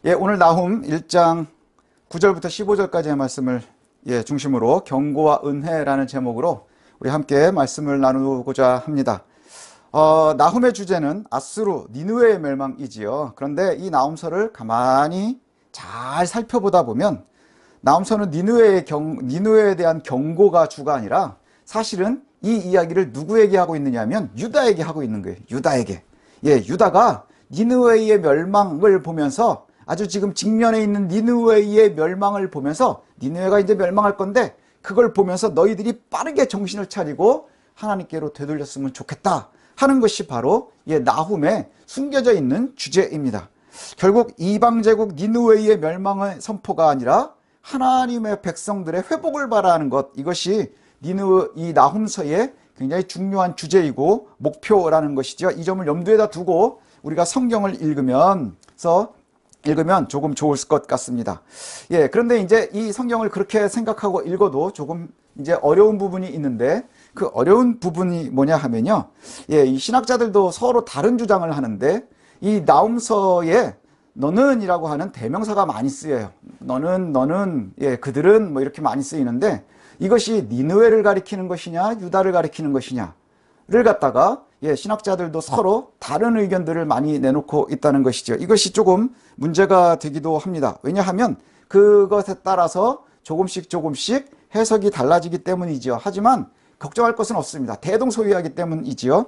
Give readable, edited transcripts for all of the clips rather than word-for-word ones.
예, 오늘 나훔 1장 9절부터 15절까지의 말씀을 중심으로 경고와 은혜라는 제목으로 우리 함께 말씀을 나누고자 합니다. 나훔의 주제는 아수르, 니느웨의 멸망이지요. 그런데 이 나훔서를 가만히 잘 살펴보다 보면 나훔서는 니느웨에 대한 경고가 주가 아니라 사실은 이 이야기를 누구에게 하고 있느냐 하면 유다에게 하고 있는 거예요. 유다에게. 유다가 니느웨의 멸망을 보면서 아주 지금 직면에 있는 니느웨의 멸망을 보면서 니느웨가 이제 멸망할 건데 그걸 보면서 너희들이 빠르게 정신을 차리고 하나님께로 되돌렸으면 좋겠다 하는 것이 바로 나훔에 숨겨져 있는 주제입니다. 결국 이방제국 니느웨의 멸망의 선포가 아니라 하나님의 백성들의 회복을 바라는 것, 이것이 이 나훔서의 굉장히 중요한 주제이고 목표라는 것이죠. 이 점을 염두에다 두고 우리가 성경을 읽으면 조금 좋을 것 같습니다. 그런데 이제 이 성경을 그렇게 생각하고 읽어도 조금 이제 어려운 부분이 있는데 그 어려운 부분이 뭐냐 하면요. 이 신학자들도 서로 다른 주장을 하는데 이 나훔서에 너는이라고 하는 대명사가 많이 쓰여요. 너는, 그들은 뭐 이렇게 많이 쓰이는데 이것이 니느웨를 가리키는 것이냐, 유다를 가리키는 것이냐를 갖다가 신학자들도 서로 다른 의견들을 많이 내놓고 있다는 것이죠. 이것이 조금 문제가 되기도 합니다. 왜냐하면 그것에 따라서 조금씩 해석이 달라지기 때문이지요. 하지만 걱정할 것은 없습니다. 대동소이하기 때문이지요.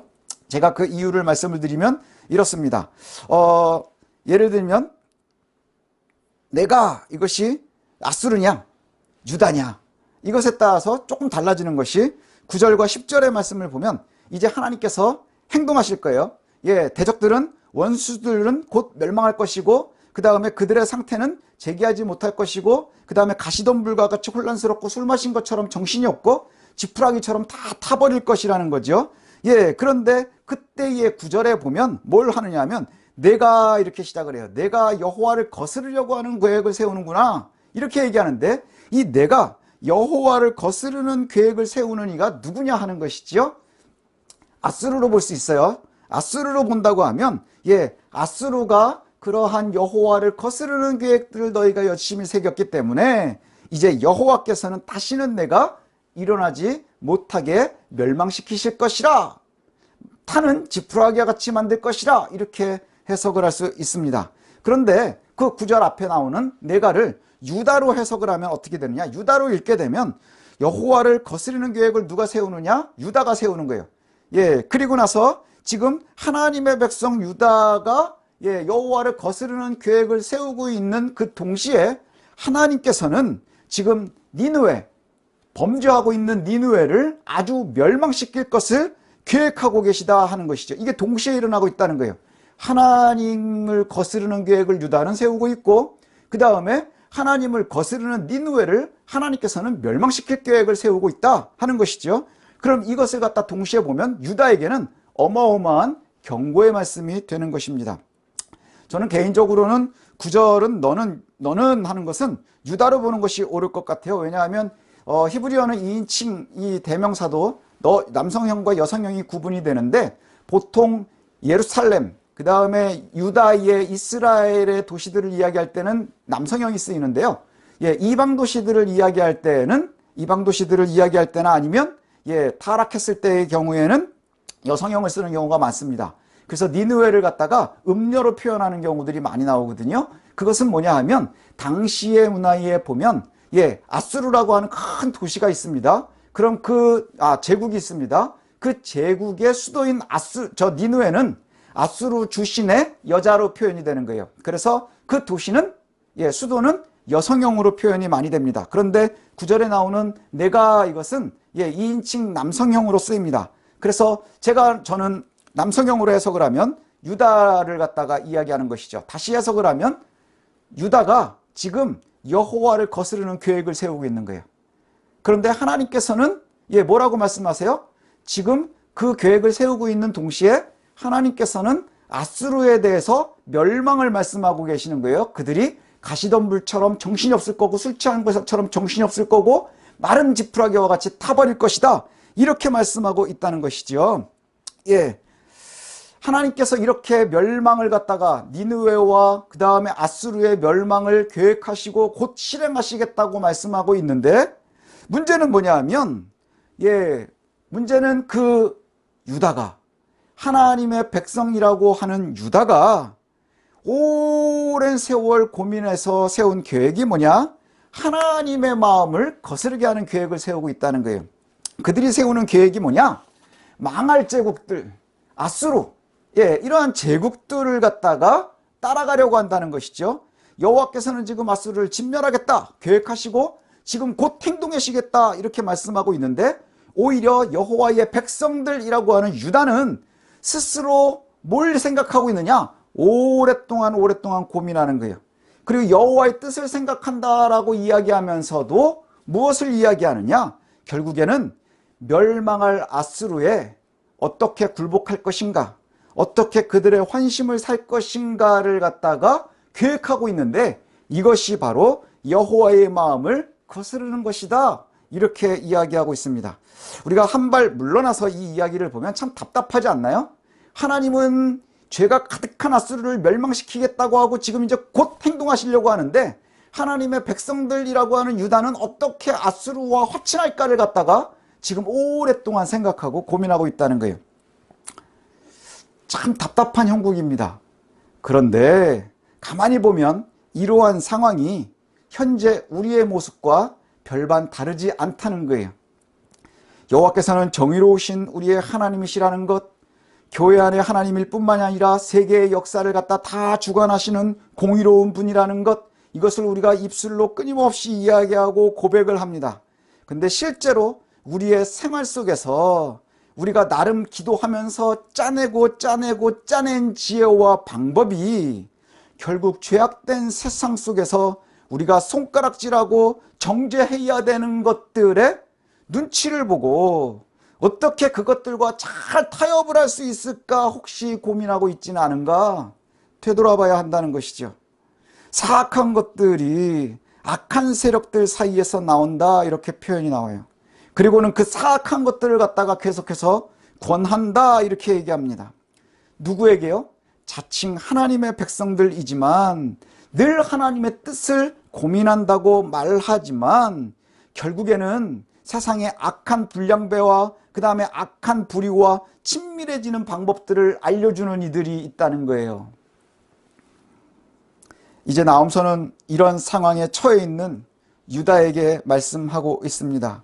제가 그 이유를 말씀을 드리면 이렇습니다. 예를 들면 내가 이것이 아수르냐 유다냐 이것에 따라서 조금 달라지는 것이 9절과 10절의 말씀을 보면 이제 하나님께서 행동하실 거예요. 대적들은 원수들은 곧 멸망할 것이고 그 다음에 그들의 상태는 재기하지 못할 것이고 그 다음에 가시덤불과 같이 혼란스럽고 술 마신 것처럼 정신이 없고 지푸라기처럼 다 타버릴 것이라는 거죠. 그런데 그때의 9절에 보면 뭘 하느냐 하면 내가 이렇게 시작을 해요. 내가 여호와를 거스르려고 하는 계획을 세우는구나 이렇게 얘기하는데 이 내가 여호와를 거스르는 계획을 세우는 이가 누구냐 하는 것이지요. 아수르로 볼 수 있어요. 아수르로 본다고 하면 아수르가 그러한 여호와를 거스르는 계획들을 너희가 열심히 새겼기 때문에 이제 여호와께서는 다시는 내가 일어나지 못하게 멸망시키실 것이라, 타는 지푸라기와 같이 만들 것이라 이렇게 해석을 할 수 있습니다. 그런데 그 9절 앞에 나오는 내가를 유다로 해석을 하면 어떻게 되느냐, 유다로 읽게 되면 여호와를 거스르는 계획을 누가 세우느냐, 유다가 세우는 거예요. 그리고 나서 지금 하나님의 백성 유다가 여호와를 거스르는 계획을 세우고 있는 그 동시에 하나님께서는 지금 니느웨, 범죄하고 있는 니느웨를 아주 멸망시킬 것을 계획하고 계시다 하는 것이죠. 이게 동시에 일어나고 있다는 거예요. 하나님을 거스르는 계획을 유다는 세우고 있고 그 다음에 하나님을 거스르는 니느웨를 하나님께서는 멸망시킬 계획을 세우고 있다 하는 것이죠. 그럼 이것을 갖다 동시에 보면 유다에게는 어마어마한 경고의 말씀이 되는 것입니다. 저는 개인적으로는 9절은 너는 하는 것은 유다로 보는 것이 옳을 것 같아요. 왜냐하면 히브리어는 2인칭 이 대명사도 남성형과 여성형이 구분이 되는데 보통 예루살렘 그 다음에 유다의 이스라엘의 도시들을 이야기할 때는 남성형이 쓰이는데요. 이방 도시들을 이야기할 때는 아니면 타락했을 때의 경우에는 여성형을 쓰는 경우가 많습니다. 그래서 니느웨를 갖다가 음녀로 표현하는 경우들이 많이 나오거든요. 그것은 뭐냐 하면 당시의 문화에 보면 아수르라고 하는 큰 도시가 있습니다. 그럼 제국이 있습니다. 그 제국의 수도인 니느웨는 아수르 출신의 여자로 표현이 되는 거예요. 그래서 그 도시는 수도는 여성형으로 표현이 많이 됩니다. 그런데 9절에 나오는 내가 이것은 2인칭 남성형으로 쓰입니다. 그래서 저는 남성형으로 해석을 하면 유다를 갖다가 이야기하는 것이죠. 다시 해석을 하면 유다가 지금 여호와를 거스르는 계획을 세우고 있는 거예요. 그런데 하나님께서는 뭐라고 말씀하세요? 지금 그 계획을 세우고 있는 동시에 하나님께서는 아수르에 대해서 멸망을 말씀하고 계시는 거예요. 그들이 가시덤불처럼 정신이 없을 거고 술 취한 것처럼 정신이 없을 거고 마른 지푸라기와 같이 타버릴 것이다 이렇게 말씀하고 있다는 것이죠. 하나님께서 이렇게 멸망을 갖다가 니느웨와 그 다음에 아수르의 멸망을 계획하시고 곧 실행하시겠다고 말씀하고 있는데, 문제는 뭐냐 하면, 문제는 그 유다가, 하나님의 백성이라고 하는 유다가 오랜 세월 고민해서 세운 계획이 뭐냐? 하나님의 마음을 거스르게 하는 계획을 세우고 있다는 거예요. 그들이 세우는 계획이 뭐냐? 망할 제국들, 아수르, 이러한 제국들을 갖다가 따라가려고 한다는 것이죠. 여호와께서는 지금 아수르를 진멸하겠다 계획하시고 지금 곧 행동하시겠다 이렇게 말씀하고 있는데, 오히려 여호와의 백성들이라고 하는 유다는 스스로 뭘 생각하고 있느냐? 오랫동안 고민하는 거예요. 그리고 여호와의 뜻을 생각한다라고 이야기하면서도 무엇을 이야기하느냐? 결국에는 멸망할 아수르에 어떻게 굴복할 것인가, 어떻게 그들의 환심을 살 것인가를 갖다가 계획하고 있는데, 이것이 바로 여호와의 마음을 거스르는 것이다, 이렇게 이야기하고 있습니다. 우리가 한 발 물러나서 이 이야기를 보면 참 답답하지 않나요? 하나님은 죄가 가득한 아수르를 멸망시키겠다고 하고 지금 이제 곧 행동하시려고 하는데, 하나님의 백성들이라고 하는 유다는 어떻게 아수르와 화친할까를 갖다가 지금 오랫동안 생각하고 고민하고 있다는 거예요. 참 답답한 형국입니다. 그런데 가만히 보면 이러한 상황이 현재 우리의 모습과 별반 다르지 않다는 거예요. 여호와께서는 정의로우신 우리의 하나님이시라는 것, 교회 안에 하나님일 뿐만이 아니라 세계의 역사를 갖다 다 주관하시는 공의로운 분이라는 것, 이것을 우리가 입술로 끊임없이 이야기하고 고백을 합니다. 근데 실제로 우리의 생활 속에서 우리가 나름 기도하면서 짜낸 지혜와 방법이 결국 죄악된 세상 속에서 우리가 손가락질하고 정죄해야 되는 것들의 눈치를 보고 어떻게 그것들과 잘 타협을 할 수 있을까 혹시 고민하고 있지는 않은가 되돌아봐야 한다는 것이죠. 사악한 것들이 악한 세력들 사이에서 나온다, 이렇게 표현이 나와요. 그리고는 그 사악한 것들을 갖다가 계속해서 권한다, 이렇게 얘기합니다. 누구에게요? 자칭 하나님의 백성들이지만 늘 하나님의 뜻을 고민한다고 말하지만 결국에는 세상의 악한 불량배와 그 다음에 악한 불의와 친밀해지는 방법들을 알려주는 이들이 있다는 거예요. 이제 나홈서는 이런 상황에 처해 있는 유다에게 말씀하고 있습니다.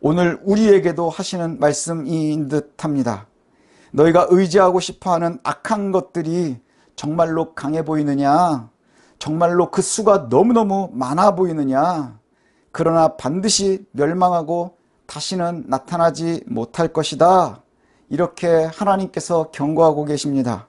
오늘 우리에게도 하시는 말씀인 듯합니다. 너희가 의지하고 싶어하는 악한 것들이 정말로 강해 보이느냐? 정말로 그 수가 너무너무 많아 보이느냐? 그러나 반드시 멸망하고 다시는 나타나지 못할 것이다, 이렇게 하나님께서 경고하고 계십니다.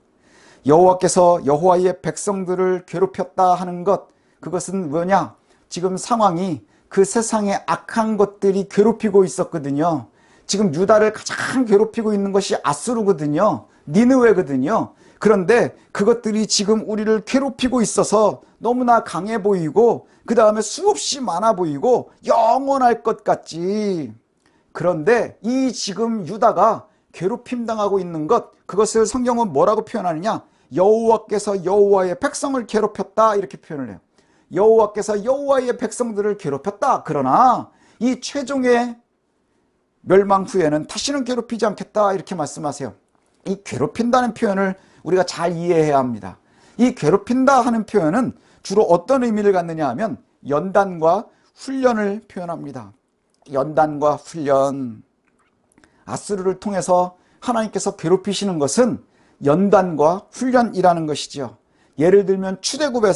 여호와께서 여호와의 백성들을 괴롭혔다 하는 것, 그것은 뭐냐? 지금 상황이 그 세상의 악한 것들이 괴롭히고 있었거든요. 지금 유다를 가장 괴롭히고 있는 것이 아수르거든요. 니느웨거든요. 그런데 그것들이 지금 우리를 괴롭히고 있어서 너무나 강해 보이고 그 다음에 수없이 많아 보이고 영원할 것 같지. 그런데 이 지금 유다가 괴롭힘 당하고 있는 것, 그것을 성경은 뭐라고 표현하느냐? 여호와께서 여호와의 백성을 괴롭혔다, 이렇게 표현을 해요. 여호와께서 여호와의 백성들을 괴롭혔다. 그러나 이 최종의 멸망 후에는 다시는 괴롭히지 않겠다, 이렇게 말씀하세요. 이 괴롭힌다는 표현을 우리가 잘 이해해야 합니다. 이 괴롭힌다 하는 표현은 주로 어떤 의미를 갖느냐 하면 연단과 훈련을 표현합니다. 연단과 훈련. 아수르를 통해서 하나님께서 괴롭히시는 것은 연단과 훈련이라는 것이죠. 예를 들면 출애굽을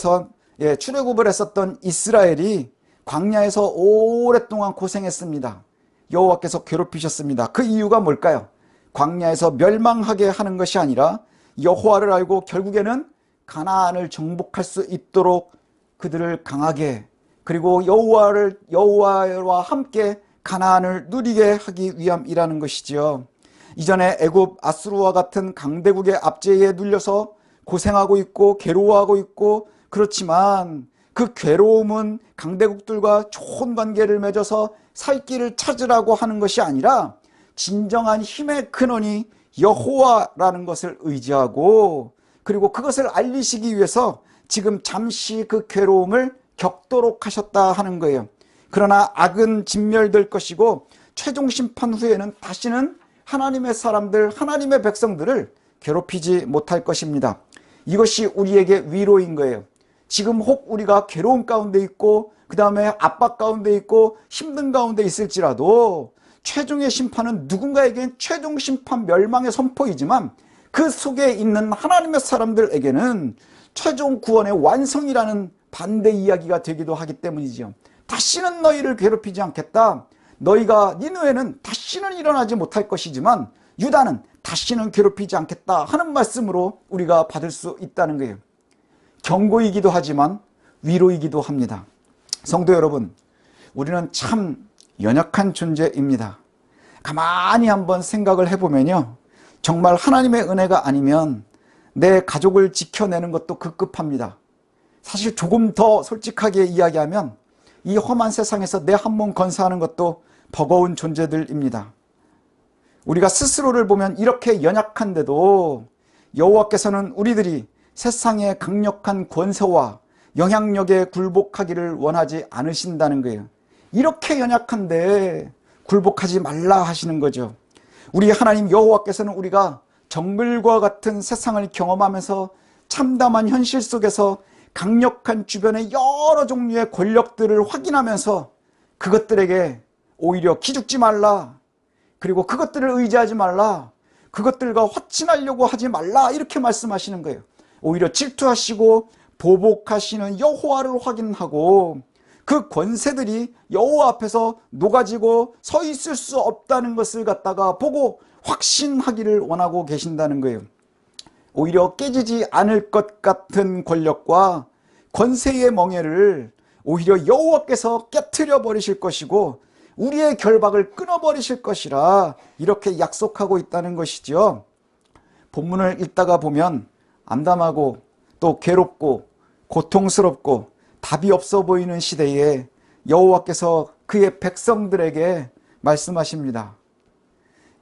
했었던 이스라엘이 광야에서 오랫동안 고생했습니다. 여호와께서 괴롭히셨습니다. 그 이유가 뭘까요? 광야에서 멸망하게 하는 것이 아니라 여호와를 알고 결국에는 가나안을 정복할 수 있도록 그들을 강하게, 그리고 여호와와 함께 가나안을 누리게 하기 위함이라는 것이지요. 이전에 애굽 아수르와 같은 강대국의 압제에 눌려서 고생하고 있고 괴로워하고 있고, 그렇지만 그 괴로움은 강대국들과 좋은 관계를 맺어서 살 길을 찾으라고 하는 것이 아니라 진정한 힘의 근원이 여호와라는 것을 의지하고, 그리고 그것을 알리시기 위해서 지금 잠시 그 괴로움을 겪도록 하셨다 하는 거예요. 그러나 악은 진멸될 것이고 최종 심판 후에는 다시는 하나님의 사람들, 하나님의 백성들을 괴롭히지 못할 것입니다. 이것이 우리에게 위로인 거예요. 지금 혹 우리가 괴로움 가운데 있고 그 다음에 압박 가운데 있고 힘든 가운데 있을지라도 최종의 심판은 누군가에겐 최종 심판 멸망의 선포이지만 그 속에 있는 하나님의 사람들에게는 최종 구원의 완성이라는 반대 이야기가 되기도 하기 때문이지요. 다시는 너희를 괴롭히지 않겠다. 너희가 니느웨는 다시는 일어나지 못할 것이지만 유다는 다시는 괴롭히지 않겠다 하는 말씀으로 우리가 받을 수 있다는 거예요. 경고이기도 하지만 위로이기도 합니다. 성도 여러분, 우리는 참 연약한 존재입니다. 가만히 한번 생각을 해보면요, 정말 하나님의 은혜가 아니면 내 가족을 지켜내는 것도 급급합니다. 사실 조금 더 솔직하게 이야기하면 이 험한 세상에서 내 한 몸 건사하는 것도 버거운 존재들입니다. 우리가 스스로를 보면 이렇게 연약한데도 여호와께서는 우리들이 세상의 강력한 권세와 영향력에 굴복하기를 원하지 않으신다는 거예요. 이렇게 연약한데 굴복하지 말라 하시는 거죠. 우리 하나님 여호와께서는 우리가 정글과 같은 세상을 경험하면서 참담한 현실 속에서 강력한 주변의 여러 종류의 권력들을 확인하면서 그것들에게 오히려 기죽지 말라, 그리고 그것들을 의지하지 말라, 그것들과 화친하려고 하지 말라, 이렇게 말씀하시는 거예요. 오히려 질투하시고 보복하시는 여호와를 확인하고 그 권세들이 여호와 앞에서 녹아지고 서 있을 수 없다는 것을 갖다가 보고 확신하기를 원하고 계신다는 거예요. 오히려 깨지지 않을 것 같은 권력과 권세의 멍에를 오히려 여호와께서 깨트려 버리실 것이고 우리의 결박을 끊어버리실 것이라 이렇게 약속하고 있다는 것이죠. 본문을 읽다가 보면 암담하고 또 괴롭고 고통스럽고 답이 없어 보이는 시대에 여호와께서 그의 백성들에게 말씀하십니다.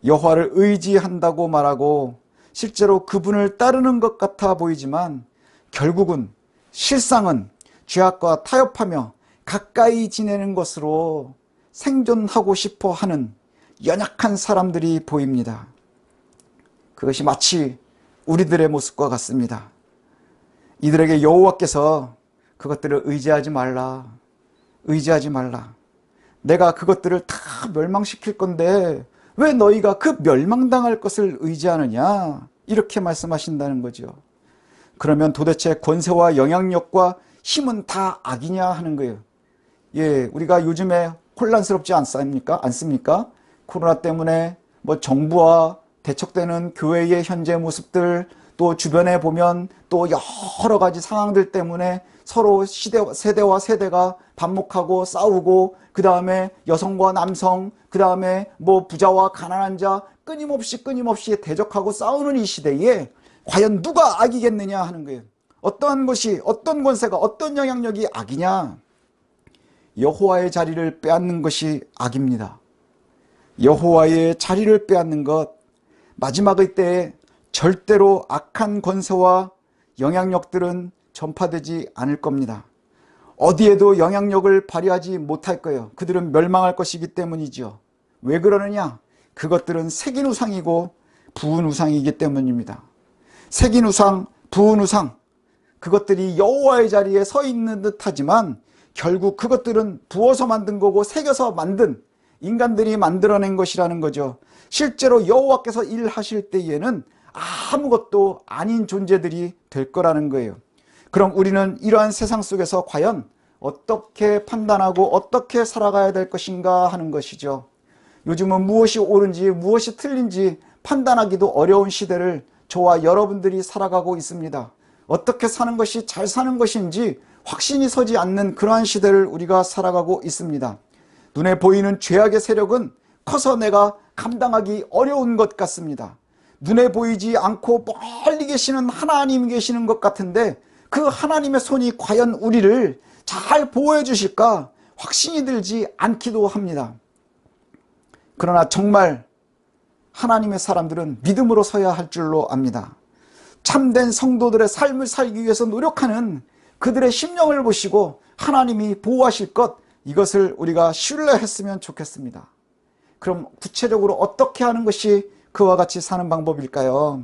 여호와를 의지한다고 말하고 실제로 그분을 따르는 것 같아 보이지만 결국은 실상은 죄악과 타협하며 가까이 지내는 것으로 생존하고 싶어 하는 연약한 사람들이 보입니다. 그것이 마치 우리들의 모습과 같습니다. 이들에게 여호와께서 그것들을 의지하지 말라, 의지하지 말라. 내가 그것들을 다 멸망시킬 건데 왜 너희가 그 멸망당할 것을 의지하느냐, 이렇게 말씀하신다는 거죠. 그러면 도대체 권세와 영향력과 힘은 다 악이냐 하는 거예요. 예, 우리가 요즘에 혼란스럽지 않습니까? 코로나 때문에 뭐 정부와 대척되는 교회의 현재 모습들, 또 주변에 보면 또 여러 가지 상황들 때문에 서로 세대와 세대가 반목하고 싸우고, 그 다음에 여성과 남성, 그 다음에 뭐 부자와 가난한 자 끊임없이 대적하고 싸우는 이 시대에 과연 누가 악이겠느냐 하는 거예요. 어떠한 것이, 어떤 권세가, 어떤 영향력이 악이냐? 여호와의 자리를 빼앗는 것이 악입니다. 여호와의 자리를 빼앗는 것, 마지막의 때에 절대로 악한 권세와 영향력들은 전파되지 않을 겁니다. 어디에도 영향력을 발휘하지 못할 거예요. 그들은 멸망할 것이기 때문이죠. 왜 그러느냐? 그것들은 새긴 우상이고 부은 우상이기 때문입니다. 새긴 우상, 부은 우상, 그것들이 여호와의 자리에 서 있는 듯하지만 결국 그것들은 부어서 만든 거고 새겨서 만든, 인간들이 만들어낸 것이라는 거죠. 실제로 여호와께서 일하실 때에는 아무것도 아닌 존재들이 될 거라는 거예요. 그럼 우리는 이러한 세상 속에서 과연 어떻게 판단하고 어떻게 살아가야 될 것인가 하는 것이죠. 요즘은 무엇이 옳은지 무엇이 틀린지 판단하기도 어려운 시대를 저와 여러분들이 살아가고 있습니다. 어떻게 사는 것이 잘 사는 것인지 확신이 서지 않는 그러한 시대를 우리가 살아가고 있습니다. 눈에 보이는 죄악의 세력은 커서 내가 감당하기 어려운 것 같습니다. 눈에 보이지 않고 멀리 계시는 하나님 계시는 것 같은데 그 하나님의 손이 과연 우리를 잘 보호해 주실까 확신이 들지 않기도 합니다. 그러나 정말 하나님의 사람들은 믿음으로 서야 할 줄로 압니다. 참된 성도들의 삶을 살기 위해서 노력하는 그들의 심령을 보시고 하나님이 보호하실 것, 이것을 우리가 신뢰했으면 좋겠습니다. 그럼 구체적으로 어떻게 하는 것이 그와 같이 사는 방법일까요?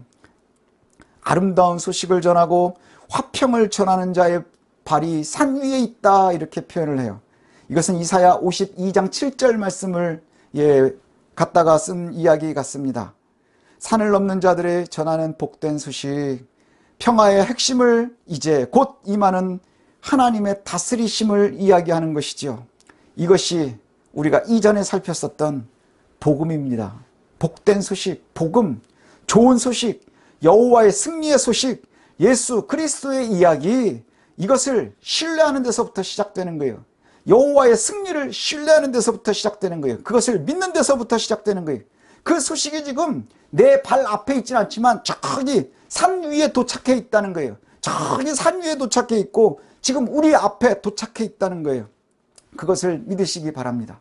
아름다운 소식을 전하고 화평을 전하는 자의 발이 산 위에 있다, 이렇게 표현을 해요. 이것은 이사야 52장 7절 말씀을 갖다가 쓴 이야기 같습니다. 산을 넘는 자들의 전하는 복된 소식, 평화의 핵심을 이제 곧 임하는 하나님의 다스리심을 이야기하는 것이지요. 이것이 우리가 이전에 살폈었던 복음입니다. 복된 소식, 복음, 좋은 소식, 여호와의 승리의 소식, 예수 그리스도의 이야기, 이것을 신뢰하는 데서부터 시작되는 거예요. 여호와의 승리를 신뢰하는 데서부터 시작되는 거예요. 그것을 믿는 데서부터 시작되는 거예요. 그 소식이 지금 내 발 앞에 있지는 않지만 저기 산 위에 도착해 있다는 거예요. 저기 산 위에 도착해 있고 지금 우리 앞에 도착해 있다는 거예요. 그것을 믿으시기 바랍니다.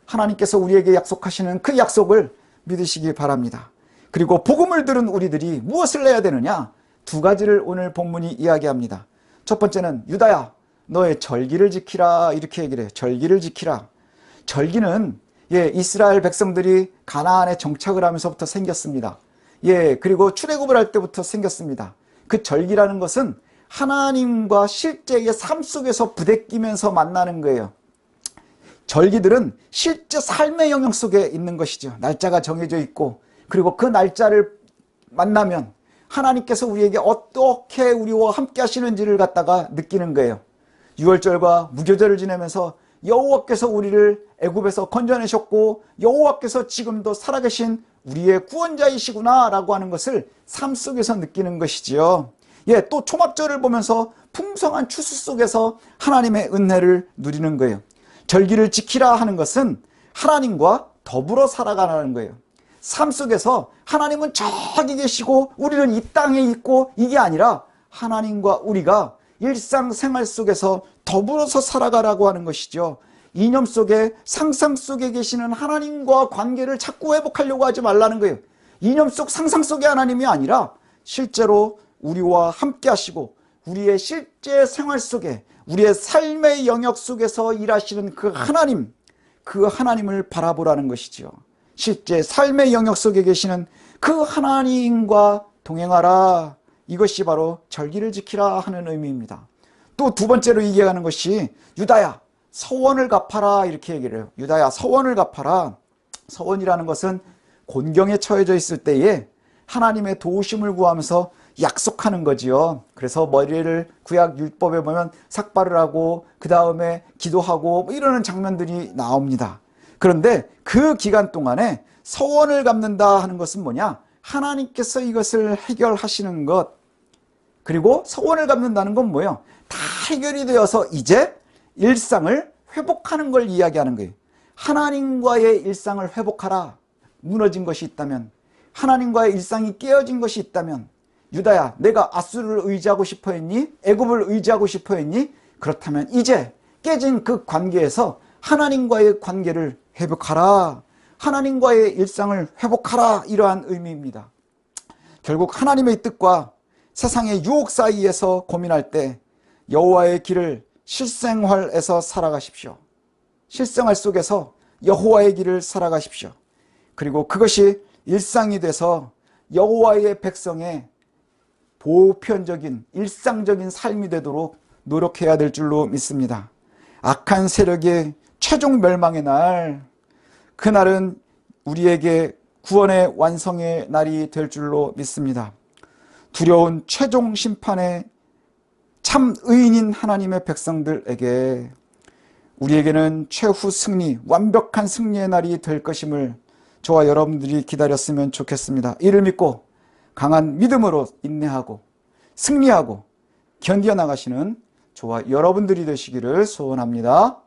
하나님께서 우리에게 약속하시는 그 약속을 믿으시기 바랍니다. 그리고 복음을 들은 우리들이 무엇을 해야 되느냐? 두 가지를 오늘 본문이 이야기합니다. 첫 번째는 유다야, 너의 절기를 지키라, 이렇게 얘기를 해요. 절기를 지키라. 절기는 이스라엘 백성들이 가나안에 정착을 하면서부터 생겼습니다. 그리고 출애굽을 할 때부터 생겼습니다. 그 절기라는 것은 하나님과 실제의 삶 속에서 부대끼면서 만나는 거예요. 절기들은 실제 삶의 영역 속에 있는 것이죠. 날짜가 정해져 있고, 그리고 그 날짜를 만나면 하나님께서 우리에게 어떻게 우리와 함께 하시는지를 갖다가 느끼는 거예요. 유월절과 무교절을 지내면서 여호와께서 우리를 애굽에서 건져내셨고 여호와께서 지금도 살아계신 우리의 구원자이시구나 라고 하는 것을 삶 속에서 느끼는 것이지요. 또 초막절을 보면서 풍성한 추수 속에서 하나님의 은혜를 누리는 거예요. 절기를 지키라 하는 것은 하나님과 더불어 살아가는 거예요. 삶 속에서 하나님은 저기 계시고 우리는 이 땅에 있고, 이게 아니라 하나님과 우리가 일상생활 속에서 더불어서 살아가라고 하는 것이죠. 이념 속에, 상상 속에 계시는 하나님과 관계를 자꾸 회복하려고 하지 말라는 거예요. 이념 속, 상상 속의 하나님이 아니라 실제로 우리와 함께 하시고 우리의 실제 생활 속에, 우리의 삶의 영역 속에서 일하시는 그 하나님을 바라보라는 것이죠. 실제 삶의 영역 속에 계시는 그 하나님과 동행하라. 이것이 바로 절기를 지키라 하는 의미입니다. 또 두 번째로 얘기하는 것이 유다야, 서원을 갚아라, 이렇게 얘기를 해요. 유다야, 서원을 갚아라. 서원이라는 것은 곤경에 처해져 있을 때에 하나님의 도우심을 구하면서 약속하는 거지요. 그래서 머리를 구약 율법에 보면 삭발을 하고 그 다음에 기도하고 이러는 장면들이 나옵니다. 그런데 그 기간 동안에 서원을 갚는다 하는 것은 뭐냐? 하나님께서 이것을 해결하시는 것. 그리고 서원을 갚는다는 건 뭐예요? 다 해결이 되어서 이제 일상을 회복하는 걸 이야기하는 거예요. 하나님과의 일상을 회복하라. 무너진 것이 있다면, 하나님과의 일상이 깨어진 것이 있다면, 유다야, 내가 아수르를 의지하고 싶어 했니? 애굽을 의지하고 싶어 했니? 그렇다면 이제 깨진 그 관계에서 하나님과의 관계를 회복하라. 하나님과의 일상을 회복하라. 이러한 의미입니다. 결국 하나님의 뜻과 세상의 유혹 사이에서 고민할 때 여호와의 길을 실생활에서 살아가십시오. 실생활 속에서 여호와의 길을 살아가십시오. 그리고 그것이 일상이 돼서 여호와의 백성의 보편적인 일상적인 삶이 되도록 노력해야 될 줄로 믿습니다. 악한 세력의 최종 멸망의 날, 그날은 우리에게 구원의 완성의 날이 될 줄로 믿습니다. 두려운 최종 심판의 참 의인인 하나님의 백성들에게 우리에게는 최후 승리, 완벽한 승리의 날이 될 것임을 저와 여러분들이 기다렸으면 좋겠습니다. 이를 믿고 강한 믿음으로 인내하고 승리하고 견뎌나가시는 저와 여러분들이 되시기를 소원합니다.